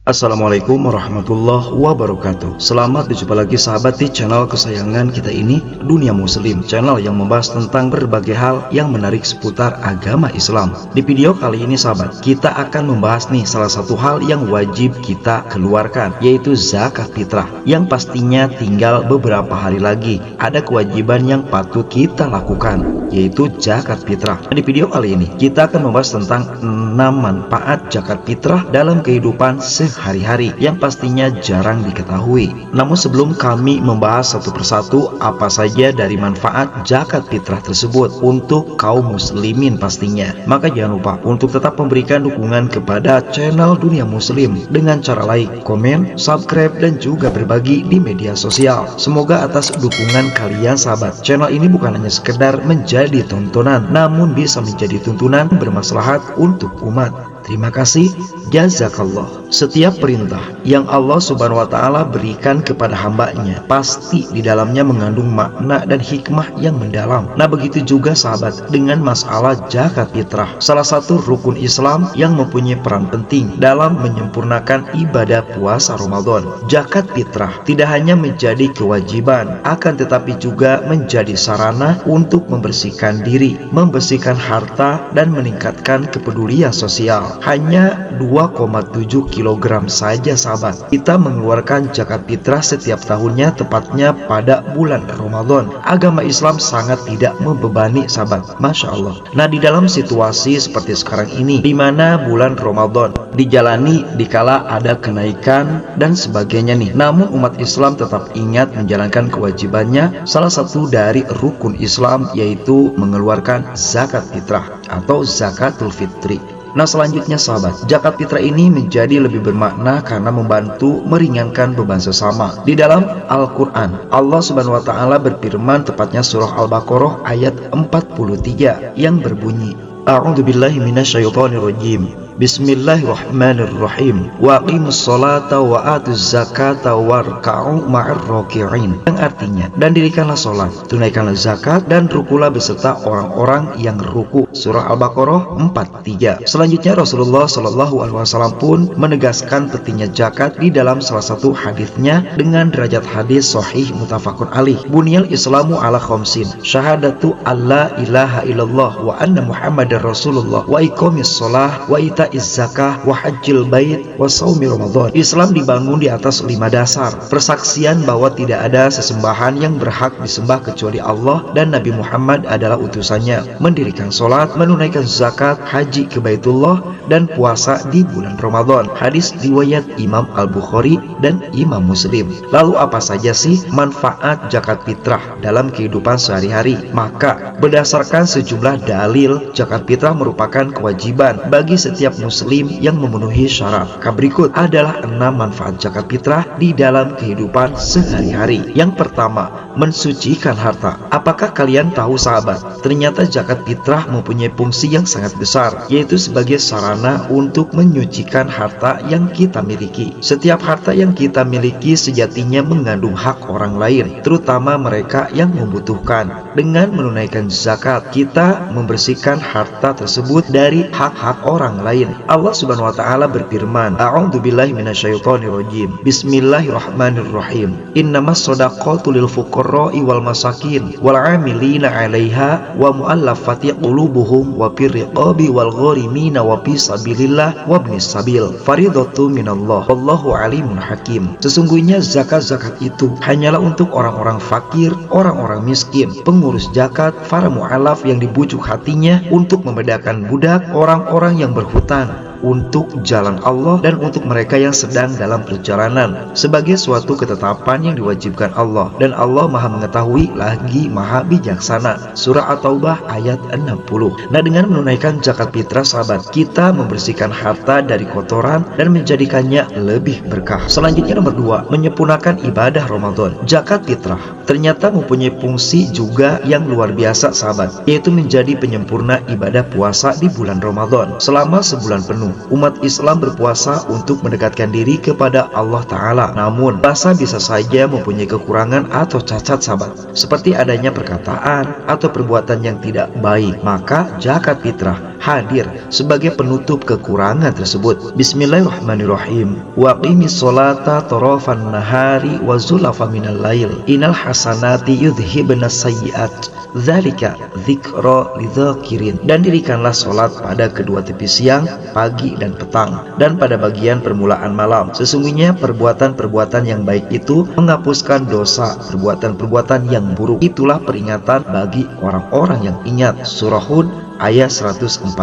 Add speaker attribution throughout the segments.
Speaker 1: Assalamualaikum warahmatullahi wabarakatuh. Selamat berjumpa lagi sahabat di channel kesayangan kita ini, Dunia Muslim, channel yang membahas tentang berbagai hal yang menarik seputar agama Islam. Di video kali ini sahabat, kita akan membahas nih salah satu hal yang wajib kita keluarkan, yaitu zakat fitrah, yang pastinya tinggal beberapa hari lagi ada kewajiban yang patut kita lakukan, yaitu zakat fitrah. Di video kali ini kita akan membahas tentang 6 manfaat zakat fitrah dalam kehidupan sehari-hari yang pastinya jarang diketahui. Namun sebelum kami membahas satu persatu apa saja dari manfaat zakat fitrah tersebut untuk kaum muslimin pastinya, maka jangan lupa untuk tetap memberikan dukungan kepada channel Dunia Muslim dengan cara like, komen, subscribe, dan juga berbagi di media sosial. Semoga atas dukungan kalian sahabat, channel ini bukan hanya sekedar menjadi tontonan, namun bisa menjadi tuntunan bermaslahat untuk umat. Terima kasih, jazakallah. Setiap perintah yang Allah Subhanahu wa Ta'ala berikan kepada hambanya pasti di dalamnya mengandung makna dan hikmah yang mendalam. Nah, begitu juga sahabat dengan masalah zakat fitrah, salah satu rukun Islam yang mempunyai peran penting dalam menyempurnakan ibadah puasa Ramadan. Zakat fitrah tidak hanya menjadi kewajiban, akan tetapi juga menjadi sarana untuk membersihkan diri, membersihkan harta, dan meningkatkan kepedulian sosial. Hanya 2,7 kg saja sahabat kita mengeluarkan zakat fitrah setiap tahunnya, tepatnya pada bulan Ramadan. Agama Islam sangat tidak membebani sahabat, Masya Allah. Nah, di dalam situasi seperti sekarang ini, di mana bulan Ramadan dijalani dikala ada kenaikan dan sebagainya nih, namun umat Islam tetap ingat menjalankan kewajibannya. Salah satu dari rukun Islam yaitu mengeluarkan zakat fitrah atau zakatul fitri. Nah, selanjutnya sahabat, zakat fitrah ini menjadi lebih bermakna karena membantu meringankan beban sesama. Di dalam Al-Quran, Allah Subhanahu wa Ta'ala berfirman, tepatnya surah Al-Baqarah ayat 43 yang berbunyi, A'udzubillahi minasyaitonirrajim. Bismillahirrahmanirrahim. Wa aqimus sholata wa atuz zakata warka'u ma'ar raki'in. Yang artinya, dan dirikanlah sholat, tunaikanlah zakat, dan rukulah beserta orang-orang yang ruku. Surah Al-Baqarah 43. Selanjutnya Rasulullah SAW pun menegaskan pentingnya zakat di dalam salah satu hadisnya dengan derajat hadis sahih muttafaqun alaih. Bunyal Islamu ala khamsin, syahadatu alla ilaha illallah wa anna Muhammadar Rasulullah wa iqamis shalah wa zakah wa hajjil bait wa shaumi Ramadan. Islam dibangun di atas 5 dasar: persaksian bahwa tidak ada sesembahan yang berhak disembah kecuali Allah dan Nabi Muhammad adalah utusannya, mendirikan sholat, menunaikan zakat, haji ke Baitullah, dan puasa di bulan Ramadan. Hadis riwayat Imam Al-Bukhari dan Imam Muslim. Lalu apa saja sih manfaat zakat fitrah dalam kehidupan sehari-hari? Maka berdasarkan sejumlah dalil, zakat fitrah merupakan kewajiban bagi setiap muslim yang memenuhi syarat. Berikut adalah 6 manfaat zakat fitrah di dalam kehidupan sehari-hari. Yang pertama, mensucikan harta. Apakah kalian tahu sahabat, ternyata zakat fitrah mempunyai fungsi yang sangat besar, yaitu sebagai sarana untuk menyucikan harta yang kita miliki. Setiap harta yang kita miliki sejatinya mengandung hak orang lain, terutama mereka yang membutuhkan. Dengan menunaikan zakat, kita membersihkan harta tersebut dari hak-hak orang lain. Allah Subhanahu wa Ta'ala berfirman, A'udzubillahi minasyaitonirrajim. Bismillahirrahmanirrahim. Innamas shadaqatu lil fuqara'i wal masakin wal 'amilina 'alaiha wa mu'allafati qulubuhum wa firriqabi wal gharimina wa fi sabilillah wa ibnis sabil. Faridatu minallah wallahu alimun hakim. Sesungguhnya zakat-zakat itu hanyalah untuk orang-orang fakir, orang-orang miskin, pengurus zakat, para mu'alaf yang dibujuk hatinya untuk membedakan budak, orang-orang yang berhutang, untuk jalan Allah, dan untuk mereka yang sedang dalam perjalanan, sebagai suatu ketetapan yang diwajibkan Allah, dan Allah Maha mengetahui lagi Maha bijaksana. Surah At-Taubah ayat 60. Nah, dengan menunaikan zakat fitrah sahabat, kita membersihkan harta dari kotoran dan menjadikannya lebih berkah. Selanjutnya nomor 2, menyempurnakan ibadah Ramadan. Zakat fitrah ternyata mempunyai fungsi juga yang luar biasa sahabat, yaitu menjadi penyempurna ibadah puasa di bulan Ramadan selama sebulan penuh. umat Islam berpuasa untuk mendekatkan diri kepada Allah Ta'ala. Namun, puasa bisa saja mempunyai kekurangan atau cacat sahabat, seperti adanya perkataan atau perbuatan yang tidak baik. Maka zakat fitrah hadir sebagai penutup kekurangan tersebut. Bismillahirrahmanirrahim. Wa qimis sholata tarafan nahari wa zulafa minal lail. Innal hasanati yudhibna sayyi'at. Dzalika dzikra lidzakirin. Dan dirikanlah sholat pada kedua tepi siang, pagi dan petang, dan pada bagian permulaan malam. Sesungguhnya perbuatan-perbuatan yang baik itu menghapuskan dosa perbuatan-perbuatan yang buruk. Itulah peringatan bagi orang-orang yang ingat. Surah Hud ayat 114.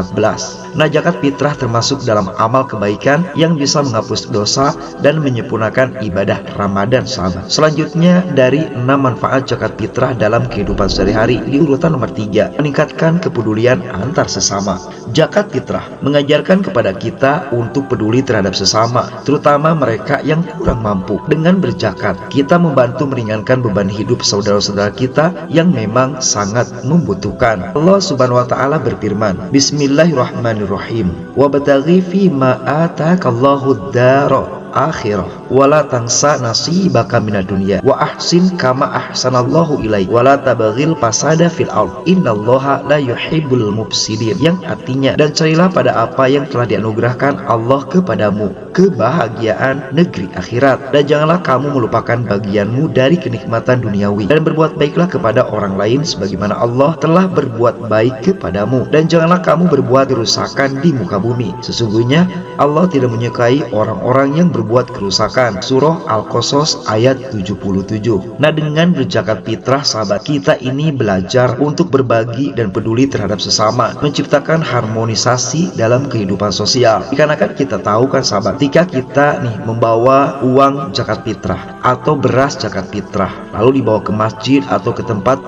Speaker 1: Nah, zakat fitrah termasuk dalam amal kebaikan yang bisa menghapus dosa dan menyempurnakan ibadah Ramadan sahabat. Selanjutnya, dari 6 manfaat zakat fitrah dalam kehidupan sehari-hari, di urutan nomor 3, meningkatkan kepedulian antar sesama. Zakat fitrah mengajarkan kepada kita untuk peduli terhadap sesama, terutama mereka yang kurang mampu. Dengan berzakat, kita membantu meringankan beban hidup saudara-saudara kita yang memang sangat membutuhkan. Allah Subhanahu wa Ta'ala berfirman, Bismillahirrahmanirrahim. Wabtaghi fima atakallahu ad-dara akhirah wala tansa nasibaka minad dunya wa ahsin kama ahsanallahu ilaik wala tabghil fasada fil ard innallaha la yuhibbul mufsidin. Yang artinya, dan carilah pada apa yang telah dianugerahkan Allah kepadamu, kebahagiaan negeri akhirat, dan janganlah kamu melupakan bagianmu dari kenikmatan duniawi, dan berbuat baiklah kepada orang lain sebagaimana Allah telah berbuat baik kepadamu, dan janganlah kamu berbuat kerusakan di muka bumi. Sesungguhnya Allah tidak menyukai orang-orang yang berbuat kerusakan. Surah Al-Qasas ayat 77. Nah, dengan berzakat fitrah sahabat, kita ini belajar untuk berbagi dan peduli terhadap sesama, menciptakan harmonisasi dalam kehidupan sosial. Dikarenakan kita tahu kan sahabat, ketika kita nih membawa uang zakat fitrah atau beras zakat fitrah lalu dibawa ke masjid atau ke tempat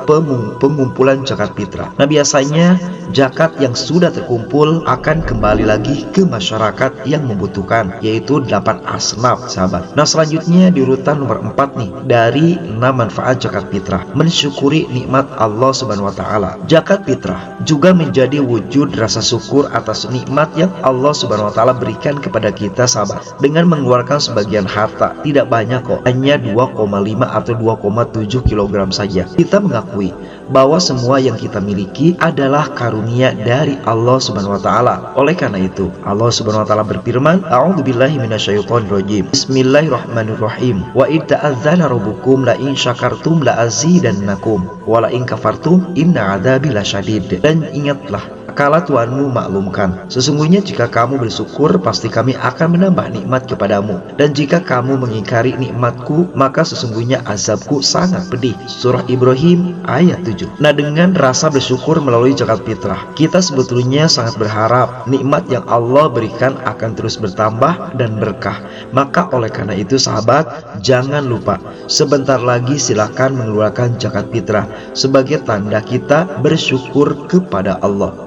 Speaker 1: pengumpulan zakat fitrah, nah biasanya zakat yang sudah terkumpul akan kembali lagi ke masyarakat yang membutuhkan, yaitu 8 asnaf sahabat. Nah, selanjutnya di urutan nomor 4 nih, dari 6 manfaat zakat fitrah, mensyukuri nikmat Allah Subhanahu wa Ta'ala. Zakat fitrah juga menjadi wujud rasa syukur atas nikmat yang Allah Subhanahu wa Ta'ala berikan kepada kita sahabat, dengan mengeluarkan sebagian harta. Tidak banyak kok, hanya 2,5 atau 2,7 kg saja. Kita mengakui bahwa semua yang kita miliki adalah karunia dari Allah Subhanahu wa Ta'ala. Oleh karena itu, Allah Subhanahu wa Ta'ala berfirman, A'udzubillahi minasyaitonirrajim. Bismillahirrahmanirrahim. Wa idza adzana rabbukum la in syakartum la azidannakum wa la in kafartum inna adzabi lasyadid. Dan ingatlah kala Tuhanmu maklumkan, sesungguhnya jika kamu bersyukur pasti kami akan menambah nikmat kepadamu, dan jika kamu mengingkari nikmatku maka sesungguhnya azabku sangat pedih. Surah Ibrahim ayat 7. Nah, dengan rasa bersyukur melalui zakat fitrah, kita sebetulnya sangat berharap nikmat yang Allah berikan akan terus bertambah dan berkah. Maka oleh karena itu sahabat, jangan lupa sebentar lagi silahkan mengeluarkan zakat fitrah sebagai tanda kita bersyukur kepada Allah.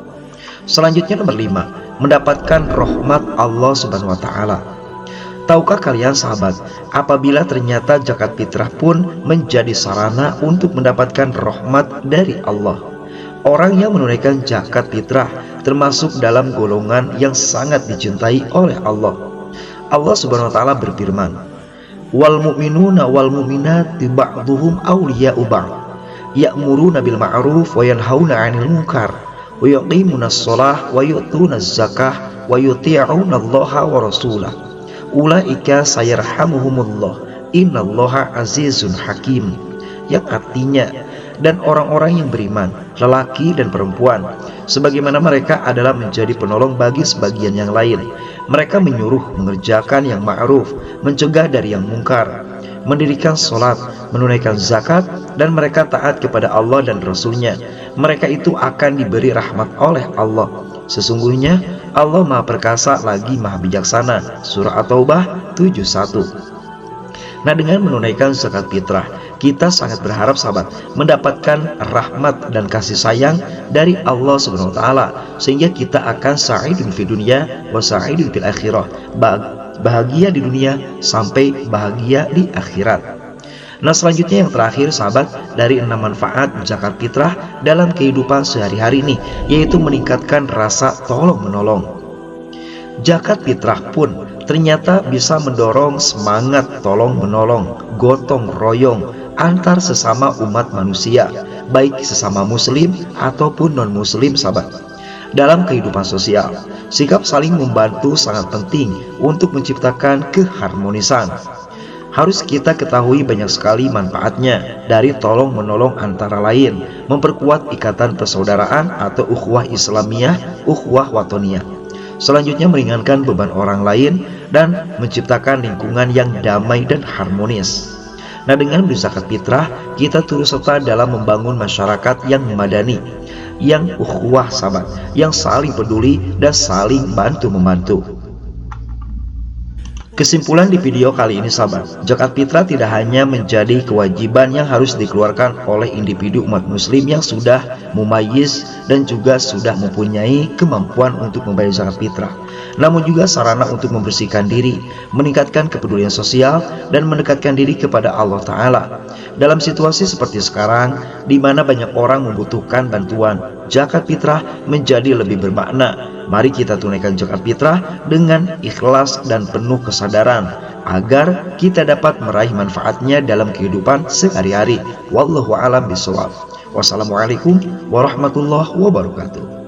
Speaker 1: Selanjutnya nomor 5, mendapatkan rahmat Allah Subhanahu wa Ta'ala. Tahukah kalian sahabat, apabila ternyata zakat fitrah pun menjadi sarana untuk mendapatkan rahmat dari Allah. Orang yang menunaikan zakat fitrah termasuk dalam golongan yang sangat dicintai oleh Allah. Allah Subhanahu wa Ta'ala berfirman, wal mu'minuna wal mu'minati ba'duhum awliya'u ba'd ya'muruna bil ma'ruf wa yanhauna 'anil munkar wa yuqimunas shalah wa yu'tunaz zakah wa yuti'una Allaha wa rasulah ulaika sayarhamuhumullah innallaha azizun hakim. Yang artinya, dan orang-orang yang beriman, lelaki dan perempuan, sebagaimana mereka adalah menjadi penolong bagi sebagian yang lain. Mereka menyuruh mengerjakan yang ma'ruf, mencegah dari yang mungkar, mendirikan sholat, menunaikan zakat, dan mereka taat kepada Allah dan Rasul-Nya. Mereka itu akan diberi rahmat oleh Allah. Sesungguhnya Allah Maha Perkasa lagi Maha Bijaksana. Surah At-Taubah 71. Nah, dengan menunaikan zakat fitrah, kita sangat berharap sahabat mendapatkan rahmat dan kasih sayang dari Allah Subhanahu wa Ta'ala, sehingga kita akan sa'idun fi dunya wa sa'idun fil akhirah, bahagia di dunia sampai bahagia di akhirat. Nah, selanjutnya yang terakhir sahabat, dari 6 manfaat zakat fitrah dalam kehidupan sehari-hari ini, yaitu meningkatkan rasa tolong menolong. Zakat fitrah pun ternyata bisa mendorong semangat tolong-menolong, gotong royong antar sesama umat manusia, baik sesama muslim ataupun non-muslim sahabat. Dalam kehidupan sosial, sikap saling membantu sangat penting untuk menciptakan keharmonisan. Harus kita ketahui banyak sekali manfaatnya dari tolong-menolong antara lain, memperkuat ikatan persaudaraan atau ukhuwah Islamiyah, ukhuwah watoniyah. Selanjutnya meringankan beban orang lain dan menciptakan lingkungan yang damai dan harmonis. Nah, dengan berzakat fitrah, kita turut serta dalam membangun masyarakat yang madani, yang ukhuwah sahabat, yang saling peduli dan saling bantu-membantu. Kesimpulan di video kali ini sahabat, zakat fitrah tidak hanya menjadi kewajiban yang harus dikeluarkan oleh individu umat muslim yang sudah mumayyiz dan juga sudah mempunyai kemampuan untuk membayar zakat fitrah, namun juga sarana untuk membersihkan diri, meningkatkan kepedulian sosial, dan mendekatkan diri kepada Allah Ta'ala. Dalam situasi seperti sekarang, di mana banyak orang membutuhkan bantuan, zakat fitrah menjadi lebih bermakna. Mari kita tunaikan zakat fitrah dengan ikhlas dan penuh kesadaran agar kita dapat meraih manfaatnya dalam kehidupan sehari-hari. Wallahu a'lam bishawab. Wassalamualaikum warahmatullahi wabarakatuh.